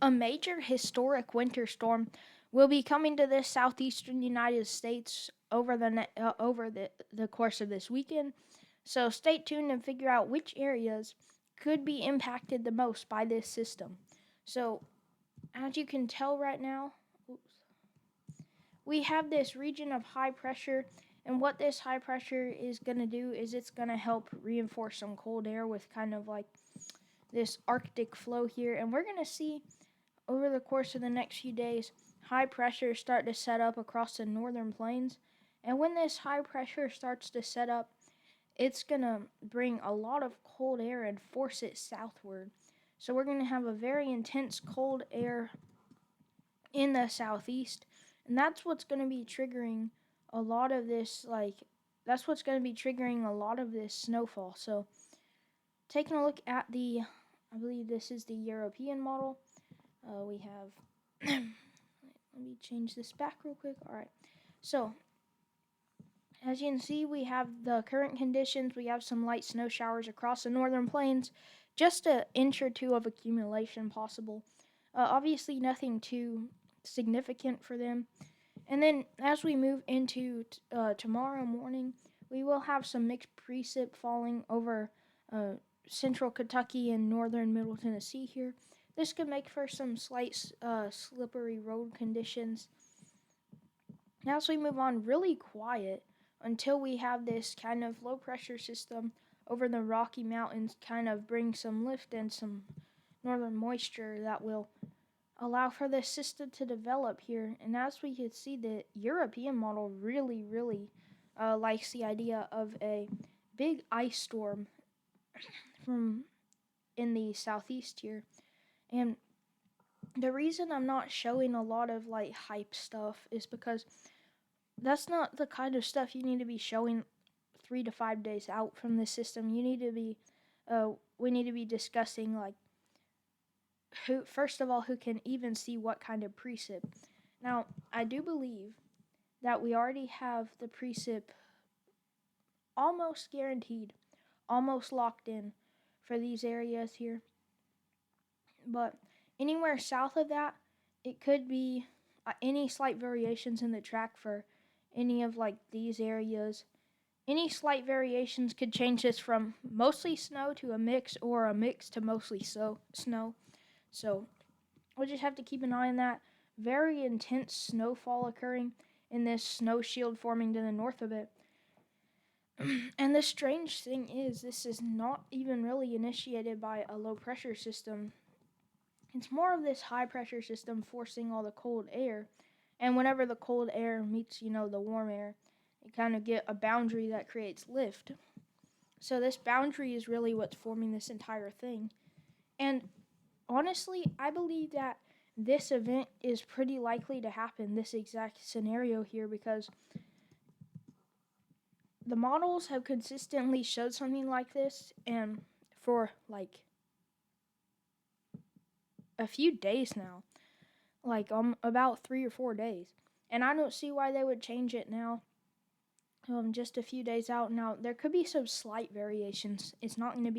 A major historic winter storm will be coming to the southeastern United States over the course of this weekend. So stay tuned and figure out which areas could be impacted the most by this system. So as you can tell right now, we have this region of high pressure, and what this high pressure is going to do is it's going to help reinforce some cold air with kind of like this Arctic flow here, and we're going to see over the course of the next few days high pressure start to set up across the northern plains. And when this high pressure starts to set up, it's going to bring a lot of cold air and force it southward. So we're going to have a very intense cold air in the southeast, and that's what's going to be triggering a lot of this snowfall. So taking a look at I believe this is the European model. We have let me change this back real quick. All right, so as you can see, we have the current conditions. We have some light snow showers across the northern plains, just an inch or two of accumulation possible. Obviously nothing too significant for them. And then as we move into tomorrow morning, we will have some mixed precip falling over central Kentucky and northern Middle Tennessee here. This could make for some slight slippery road conditions. Now, as we move on, really quiet until we have this kind of low pressure system over the Rocky Mountains kind of bring some lift and some northern moisture that will allow for this system to develop here. And as we can see, the European model really likes the idea of a big ice storm from in the southeast here. And the reason I'm not showing a lot of like hype stuff is because that's not the kind of stuff you need to be showing 3 to 5 days out from the system. We need to be discussing like who can even see what kind of precip. Now, I do believe that we already have the precip almost guaranteed, almost locked in for these areas here. But anywhere south of that, it could be any slight variations in the track for any of like these areas. Any slight variations could change this from mostly snow to a mix, or a mix to mostly snow. So we'll just have to keep an eye on that. Very intense snowfall occurring in this snow shield forming to the north of it. And the strange thing is, this is not even really initiated by a low pressure system. It's more of this high pressure system forcing all the cold air. And whenever the cold air meets, the warm air, you kind of get a boundary that creates lift. So this boundary is really what's forming this entire thing. And honestly, I believe that this event is pretty likely to happen, this exact scenario here, because the models have consistently showed something like this, and for like a few days now, like about 3 or 4 days, and I don't see why they would change it now. Just a few days out now, there could be some slight variations. It's not going to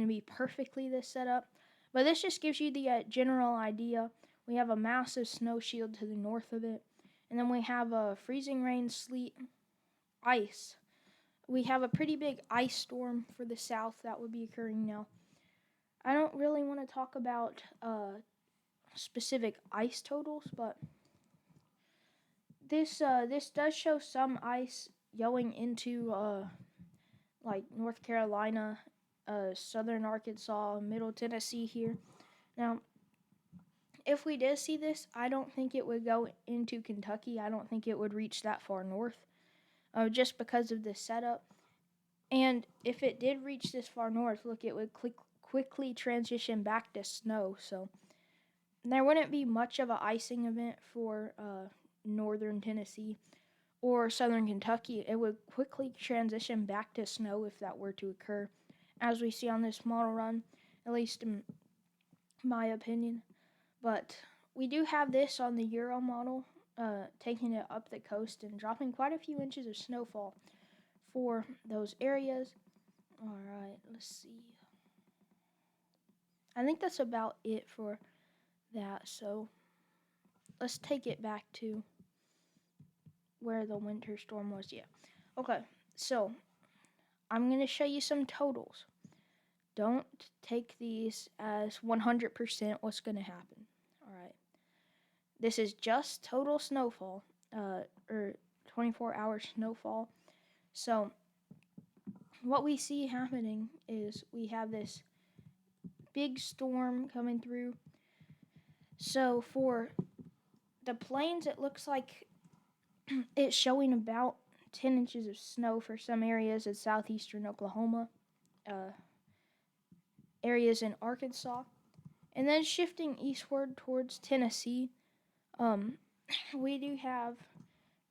be perfectly this setup, but this just gives you the general idea. We have a massive snow shield to the north of it, and then we have a freezing rain, sleet, ice. We have a pretty big ice storm for the south that would be occurring now. I don't really want to talk about specific ice totals, but this does show some ice going into like North Carolina, southern Arkansas, middle Tennessee here. Now, if we did see this, I don't think it would go into Kentucky. I don't think it would reach that far north, just because of this setup. And if it did reach this far north, look, it would quickly transition back to snow. So there wouldn't be much of an icing event for northern Tennessee or southern Kentucky. It would quickly transition back to snow if that were to occur, as we see on this model run, at least in my opinion. But we do have this on the Euro model, taking it up the coast and dropping quite a few inches of snowfall for those areas. All right, let's see. I think that's about it for that. So let's take it back to where the winter storm was. Yeah. Okay. So I'm going to show you some totals. Don't take these as 100% what's going to happen. All right. This is just total snowfall, or 24-hour snowfall. So what we see happening is we have this big storm coming through. So for the plains, it looks like it's showing about 10 inches of snow for some areas in southeastern Oklahoma, areas in Arkansas, and then shifting eastward towards Tennessee. We do have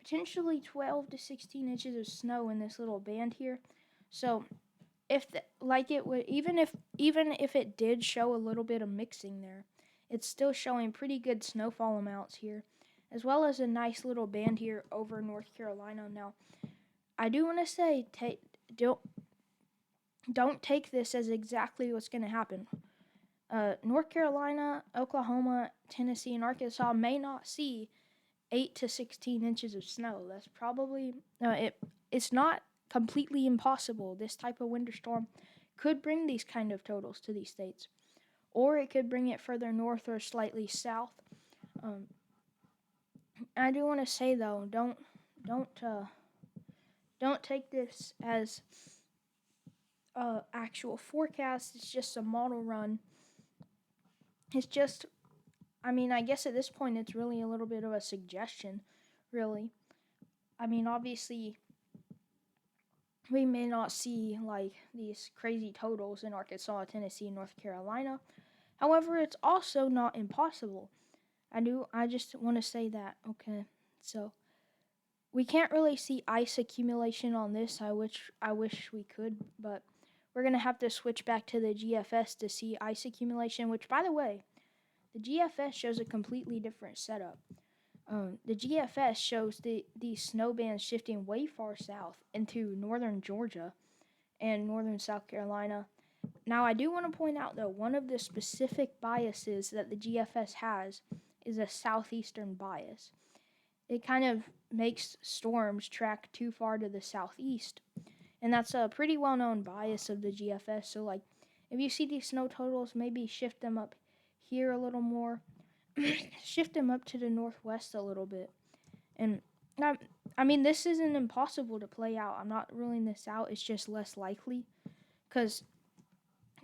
potentially 12 to 16 inches of snow in this little band here. So even if it did show a little bit of mixing there, it's still showing pretty good snowfall amounts here, as well as a nice little band here over North Carolina. Now, I do want to say, don't take this as exactly what's going to happen. North Carolina, Oklahoma, Tennessee, and Arkansas may not see 8 to 16 inches of snow. That's probably it's not completely impossible. This type of winter storm could bring these kind of totals to these states, or it could bring it further north or slightly south. I do want to say though, don't take this as actual forecast. It's just a model run. It's just, I guess at this point it's really a little bit of a suggestion, really. Obviously, we may not see like these crazy totals in Arkansas, Tennessee, and North Carolina. However, it's also not impossible. I just want to say that. Okay, so we can't really see ice accumulation on this. I wish we could, but we're gonna have to switch back to the GFS to see ice accumulation. Which, by the way, the GFS shows a completely different setup. The GFS shows these snow bands shifting way far south into northern Georgia and northern South Carolina. Now, I do want to point out, though, one of the specific biases that the GFS has is a southeastern bias. It kind of makes storms track too far to the southeast, and that's a pretty well-known bias of the GFS. So, like, if you see these snow totals, maybe shift them up here a little more, shift them up to the northwest a little bit. And this isn't impossible to play out. I'm not ruling this out. It's just less likely because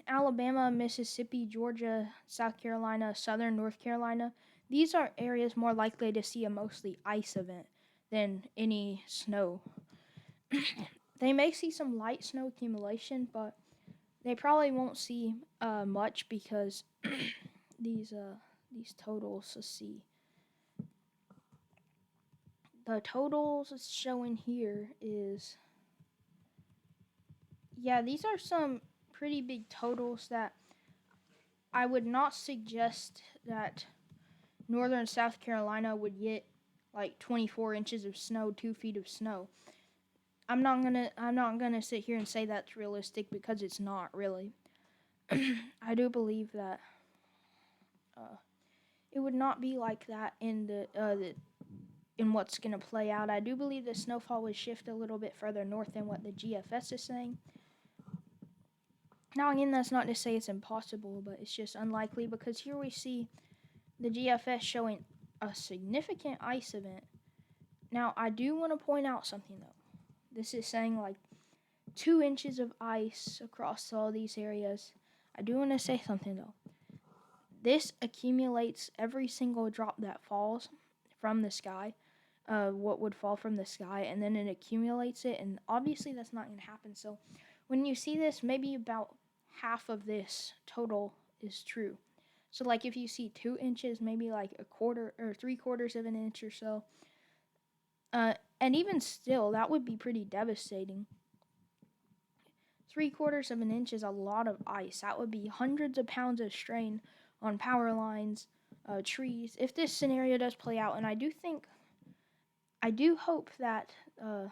Alabama, Mississippi, Georgia, South Carolina, southern North Carolina, these are areas more likely to see a mostly ice event than any snow. They may see some light snow accumulation, but they probably won't see much because these totals. Let's see. The totals it's showing here is, yeah, these are some pretty big totals that I would not suggest that northern South Carolina would get like 24 inches of snow, 2 feet of snow. I'm not gonna sit here and say that's realistic because it's not really. I do believe that it would not be like that in what's gonna play out. I do believe the snowfall would shift a little bit further north than what the GFS is saying. Now again, that's not to say it's impossible, but it's just unlikely because here we see the GFS showing a significant ice event. Now I do want to point out something though. This is saying like 2 inches of ice across all these areas. I do want to say something though. This accumulates every single drop that falls from the sky, what would fall from the sky, and then it accumulates it, and obviously that's not going to happen. So when you see this, maybe about half of this total is true. So like if you see 2 inches, maybe like a quarter or 3/4 of an inch or so, and even still, that would be pretty devastating. 3/4 of an inch is a lot of ice. That would be hundreds of pounds of strain on power lines, trees. If this scenario does play out, and I do hope that the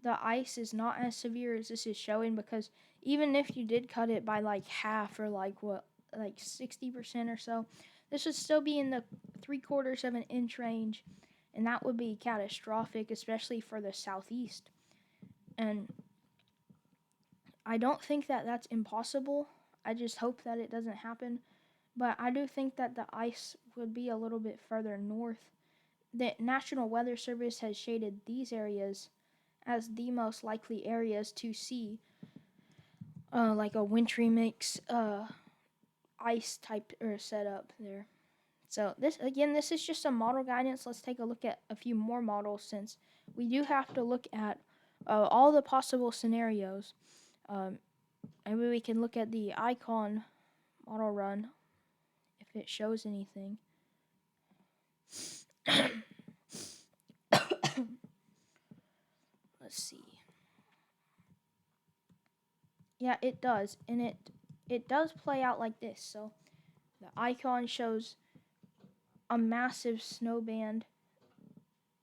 ice is not as severe as this is showing, because even if you did cut it by like half or like what like 60% or so. This would still be in the 3/4 of an inch range, and that would be catastrophic, especially for the southeast. And I don't think that that's impossible. I just hope that it doesn't happen. But I do think that the ice would be a little bit further north. The National Weather Service has shaded these areas as the most likely areas to see like a wintry mix ice type or setup there. So this is just some model guidance. Let's take a look at a few more models, since we do have to look at all the possible scenarios. Maybe we can look at the icon model run if it shows anything. Let's see. Yeah, it does, and it does play out like this. So the icon shows a massive snow band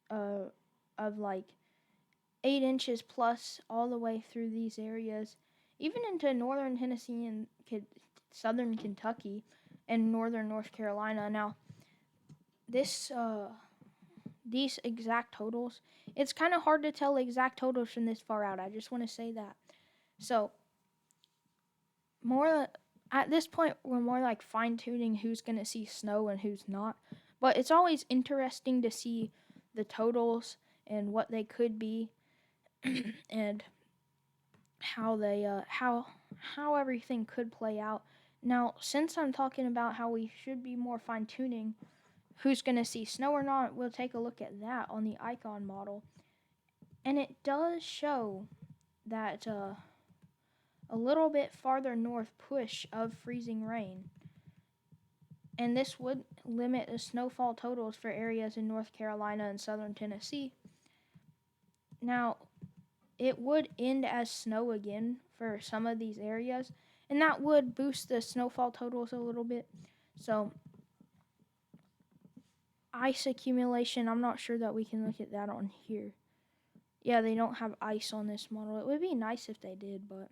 of like 8 inches plus all the way through these areas, even into northern Tennessee and southern Kentucky and northern North Carolina. Now, these exact totals, it's kind of hard to tell exact totals from this far out. I just want to say that. So, more at this point, we're more like fine-tuning who's going to see snow and who's not. But it's always interesting to see the totals and what they could be and how they how everything could play out. Now, since I'm talking about how we should be more fine-tuning who's going to see snow or not, we'll take a look at that on the icon model. And it does show that a little bit farther north push of freezing rain. And this would limit the snowfall totals for areas in North Carolina and southern Tennessee. Now, it would end as snow again for some of these areas, and that would boost the snowfall totals a little bit. So, ice accumulation, I'm not sure that we can look at that on here. Yeah, they don't have ice on this model. It would be nice if they did, but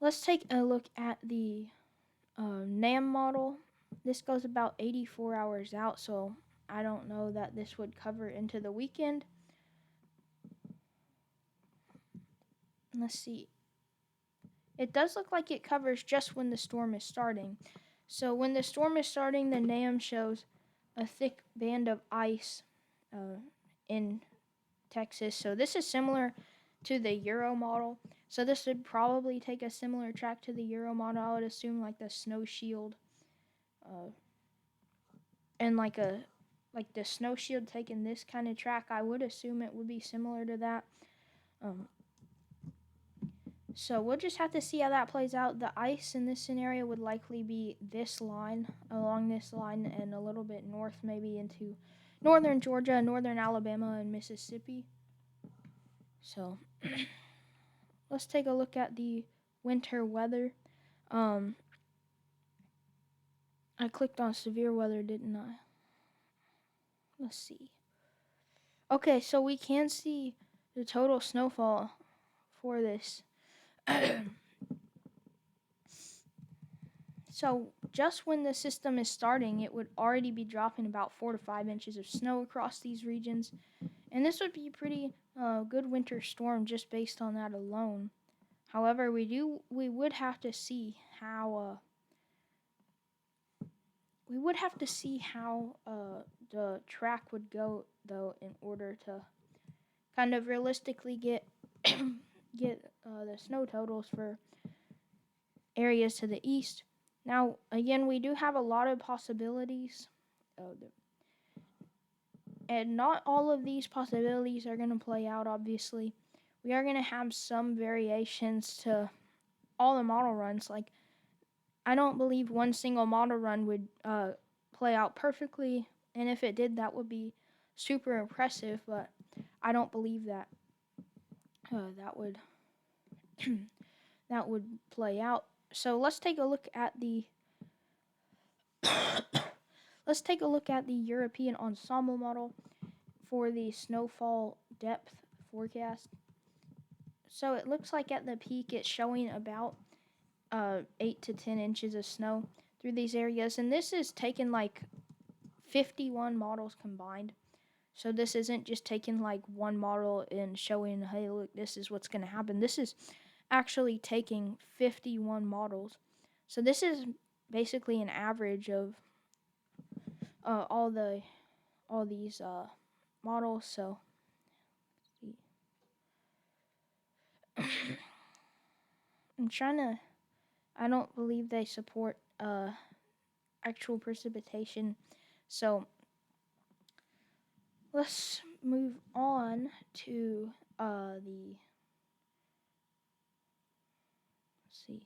let's take a look at the NAM model. This goes about 84 hours out, so I don't know that this would cover into the weekend. Let's see. It does look like it covers just when the storm is starting. So when the storm is starting, the NAM shows a thick band of ice in Texas. So this is similar to the Euro model. So this would probably take a similar track to the Euro model. I would assume like the snow shield and like the snow shield taking this kind of track. I would assume it would be similar to that. So we'll just have to see how that plays out. The ice in this scenario would likely be this line, along this line, and a little bit north, maybe into northern Georgia, northern Alabama, and Mississippi. So let's take a look at the winter weather. I clicked on severe weather, didn't I? Let's see. Okay, so we can see the total snowfall for this. So just when the system is starting, it would already be dropping about 4 to 5 inches of snow across these regions. And this would be a pretty good winter storm just based on that alone. However, we would have to see how the track would go, though, in order to kind of realistically get the snow totals for areas to the east. Now, again, we do have a lot of possibilities, and not all of these possibilities are going to play out, obviously. We are going to have some variations to all the model runs. Like, I don't believe one single model run would play out perfectly, and if it did, that would be super impressive, but I don't believe that that would that would play out. So let's take a look at the European ensemble model for the snowfall depth forecast. So it looks like at the peak it's showing about 8 to 10 inches of snow through these areas, and this is taken like 51 models combined. So this isn't just taking like one model and showing, hey, look, this is what's going to happen. This is actually taking 51 models. So this is basically an average of all these models. So I'm trying to. I don't believe they support actual precipitation. So let's move on to the. Let's see.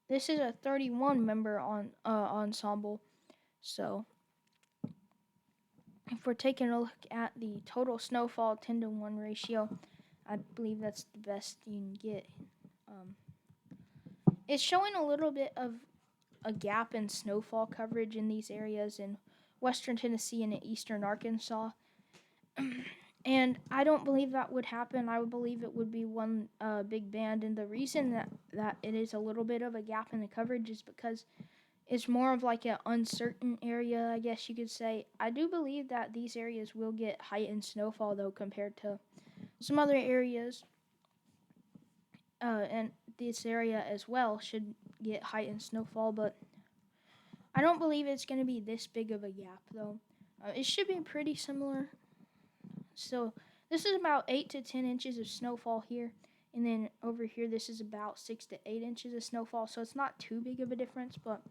This is a 31 member ensemble. So if we're taking a look at the total snowfall 10 to 1 ratio, I believe that's the best you can get. It's showing a little bit of a gap in snowfall coverage in these areas in western Tennessee and in eastern Arkansas. And I don't believe that would happen. I would believe it would be one big band. And the reason that it is a little bit of a gap in the coverage is because it's more of like an uncertain area, I guess you could say. I do believe that these areas will get heightened snowfall, though, compared to some other areas. And this area as well should get heightened snowfall, but I don't believe it's going to be this big of a gap, though. It should be pretty similar. So this is about 8 to 10 inches of snowfall here. And then over here, this is about 6 to 8 inches of snowfall. So it's not too big of a difference, but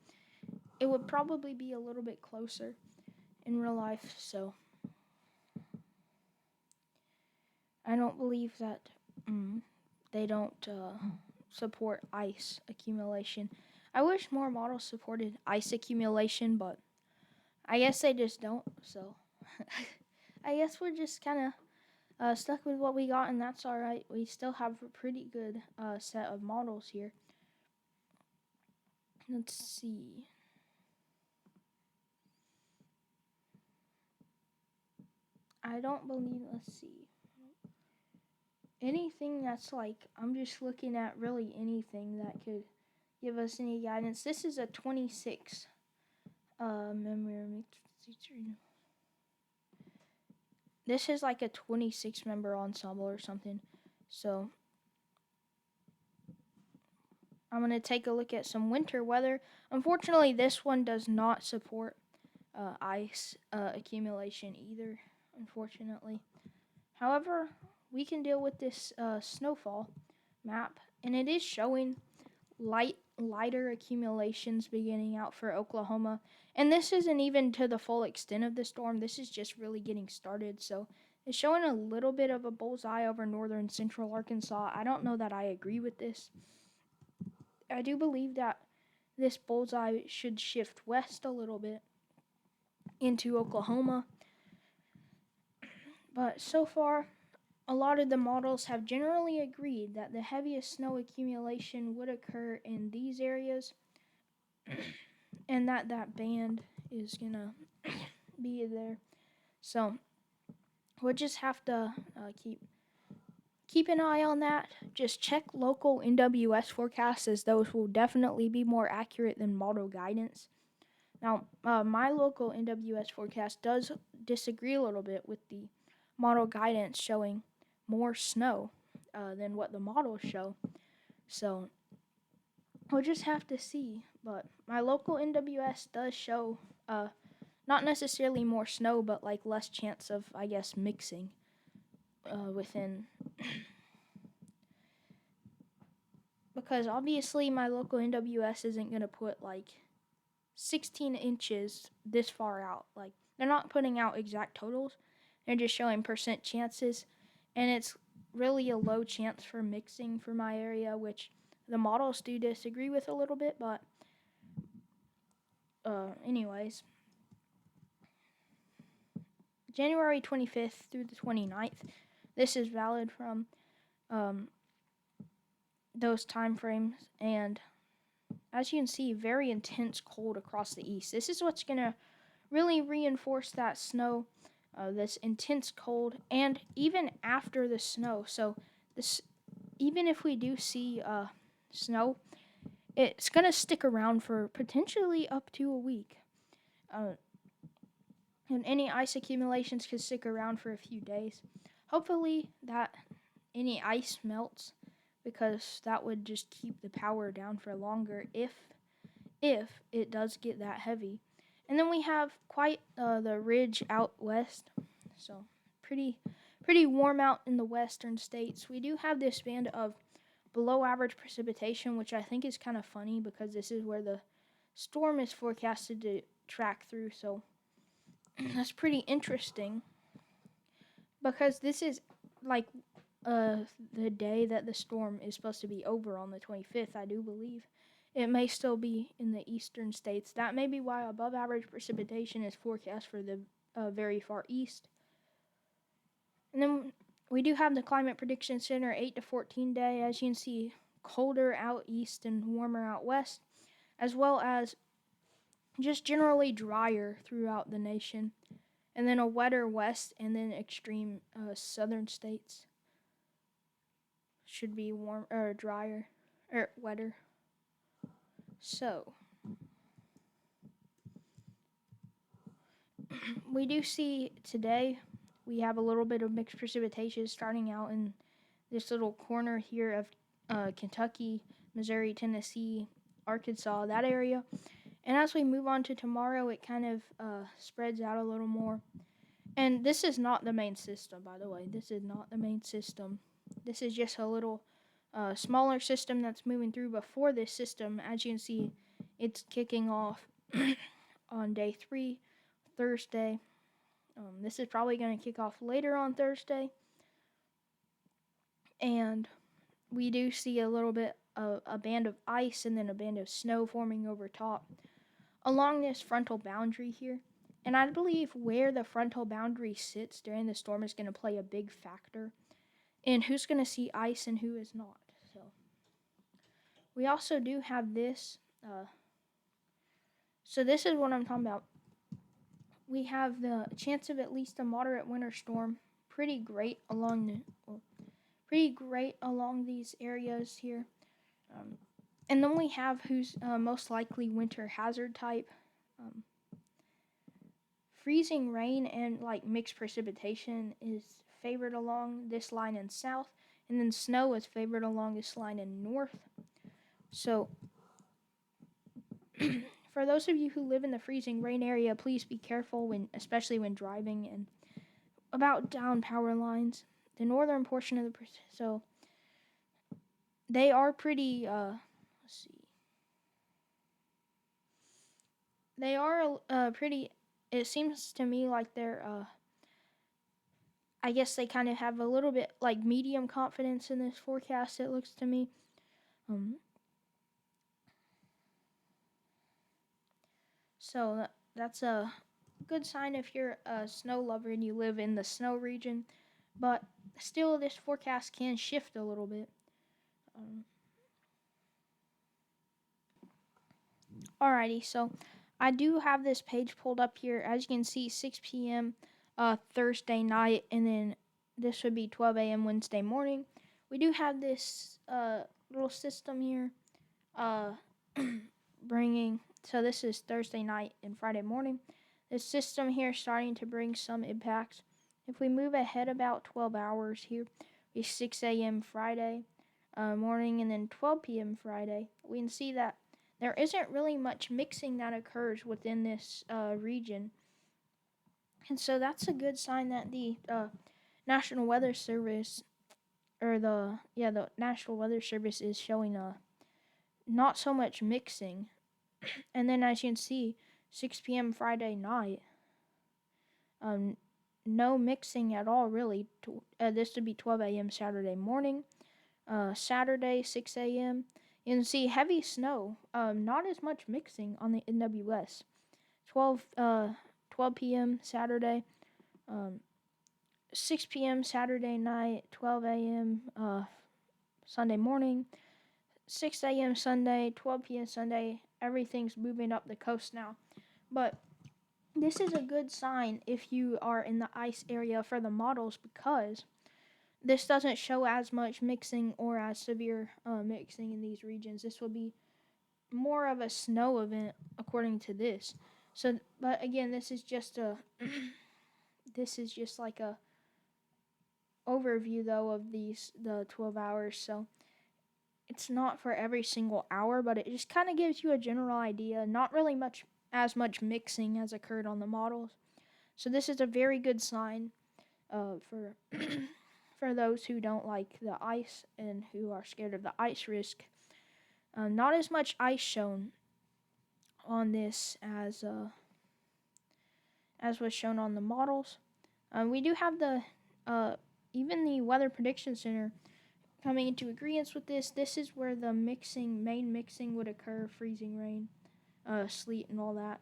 it would probably be a little bit closer in real life. So I don't believe that they don't support ice accumulation. I wish more models supported ice accumulation, but I guess they just don't. So I guess we're just kind of stuck with what we got, and that's all right. We still have a pretty good set of models here. Let's see. I don't believe, let's see. Anything that's like, I'm just looking at really anything that could give us any guidance. This is a 26 member. This is like a 26 member ensemble or something. So I'm going to take a look at some winter weather. Unfortunately, this one does not support ice accumulation either, unfortunately. However, we can deal with this snowfall map, and it is showing lighter accumulations beginning out for Oklahoma. And this isn't even to the full extent of the storm. This is just really getting started. So it's showing a little bit of a bullseye over northern central Arkansas. I don't know that I agree with this. I do believe that this bullseye should shift west a little bit into Oklahoma. But so far, a lot of the models have generally agreed that the heaviest snow accumulation would occur in these areas and that band is going to be there. So we'll just have to keep an eye on that. Just check local NWS forecasts, as those will definitely be more accurate than model guidance. Now, my local NWS forecast does disagree a little bit with the model guidance showing more snow than what the models show. So we'll just have to see. But my local NWS does show not necessarily more snow, but like less chance of, I guess, mixing within. Because obviously my local NWS isn't going to put like 16 inches this far out. Like, they're not putting out exact totals. They're just showing percent chances. And it's really a low chance for mixing for my area, which the models do disagree with a little bit. But anyways, January 25th through the 29th. This is valid from those time frames. And as you can see, very intense cold across the east. This is what's going to really reinforce that snow, this intense cold, and even after the snow. So this, even if we do see snow, it's going to stick around for potentially up to a week. Uh, and any ice accumulations could stick around for a few days. Hopefully that any ice melts, because that would just keep the power down for longer if it does get that heavy. And then we have quite the ridge out west, so pretty warm out in the western states. We do have this band of below average precipitation, which I think is kind of funny because this is where the storm is forecasted to track through. So that's pretty interesting, because this is like the day that the storm is supposed to be over on the 25th, I do believe. It may still be in the eastern states. That may be why above average precipitation is forecast for the very far east. And then we do have the Climate Prediction Center 8 to 14 day. As you can see, colder out east and warmer out west, as well as just generally drier throughout the nation. And then a wetter west, and then extreme southern states should be warm or drier or wetter. So we do see today we have a little bit of mixed precipitation starting out in this little corner here of Kentucky, Missouri, Tennessee, Arkansas, that area. And as we move on to tomorrow, it kind of spreads out a little more. And this is not the main system, by the way. This is not the main system. This is just a little smaller system that's moving through before this system. As you can see, it's kicking off on day 3, Thursday. This is probably going to kick off later on Thursday. And we do see a little bit of a band of ice and then a band of snow forming over top along this frontal boundary here. And I believe where the frontal boundary sits during the storm is going to play a big factor in who's going to see ice and who is not. So we also do have this. So this is what I'm talking about. We have the chance of at least a moderate winter storm, pretty great along these areas here. And then we have who's most likely winter hazard type. Freezing rain and like mixed precipitation is favored along this line in south, and then snow is favored along this line in north. So for those of you who live in the freezing rain area, please be careful especially when driving, and about down power lines. The northern portion of so they are pretty they are pretty, it seems to me like they're I guess they kind of have a little bit like medium confidence in this forecast, it looks to me. So that's a good sign if you're a snow lover and you live in the snow region. But still, this forecast can shift a little bit. Alrighty, so I do have this page pulled up here. As you can see, 6 p.m. Thursday night, and then this would be 12 a.m. Wednesday morning. We do have this little system here bringing, so this is Thursday night and Friday morning. This system here starting to bring some impacts. If we move ahead about 12 hours here, it's 6 a.m. Friday morning, and then 12 p.m. Friday. We can see that there isn't really much mixing that occurs within this region. And so that's a good sign that the National Weather Service, or the National Weather Service is showing not so much mixing. And then as you can see, 6 p.m. Friday night, no mixing at all really. This would be 12 a.m. Saturday morning. Saturday, 6 a.m. You can see heavy snow, not as much mixing on the NWS. 12 p.m. Saturday, 6 p.m. Saturday night, 12 a.m. Sunday morning, 6 a.m. Sunday, 12 p.m. Sunday. Everything's moving up the coast now. But this is a good sign if you are in the ice area for the models, because this doesn't show as much mixing or as severe mixing in these regions. This will be more of a snow event according to this. So, but again, this is just a this is just like a overview though of the 12 hours. So it's not for every single hour, but it just kind of gives you a general idea. Not really much mixing has occurred on the models. So this is a very good sign for for those who don't like the ice and who are scared of the ice risk. Not as much ice shown on this as was shown on the models. We do have the even the Weather Prediction Center coming into agreement with this. This is where the main mixing would occur: freezing rain, sleet, and all that.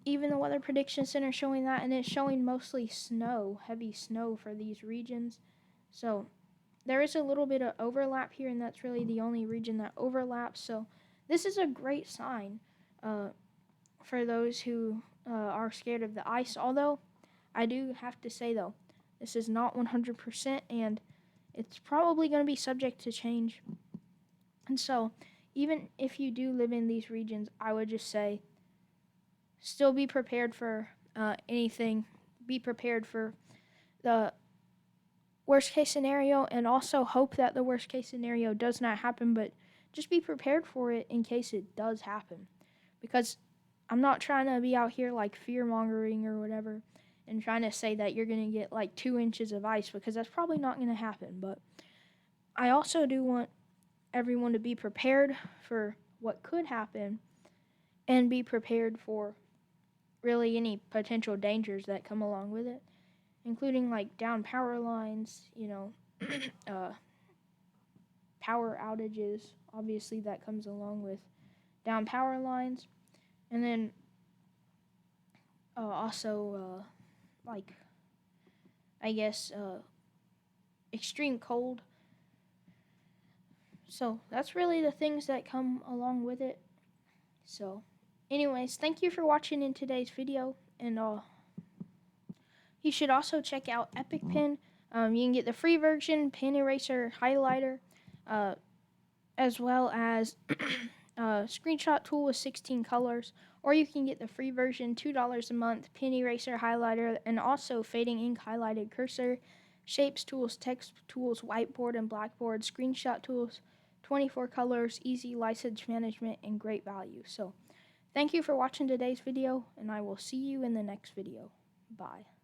Even the Weather Prediction Center showing that, and it's showing mostly snow, heavy snow for these regions. So there is a little bit of overlap here, and that's really the only region that overlaps. So this is a great sign for those who are scared of the ice. Although I do have to say though, this is not 100%, and it's probably going to be subject to change. And so even if you do live in these regions, I would just say still be prepared for anything. Be prepared for the worst case scenario, and also hope that the worst case scenario does not happen, but just be prepared for it in case it does happen. Because I'm not trying to be out here like fear mongering or whatever and trying to say that you're going to get like 2 inches of ice, because that's probably not going to happen. But I also do want everyone to be prepared for what could happen and be prepared for really any potential dangers that come along with it, including like down power lines, power outages. Obviously, that comes along with down power lines, and then also like I guess extreme cold. So that's really the things that come along with it. So, anyways, thank you for watching in today's video, and you should also check out EpicPen. You can get the free version, pen eraser, highlighter, as well as screenshot tool with 16 colors, or you can get the free version, $2 a month, pen eraser, highlighter, and also fading ink highlighted cursor, shapes tools, text tools, whiteboard and blackboard, screenshot tools, 24 colors, easy license management, and great value. So thank you for watching today's video, and I will see you in the next video. Bye.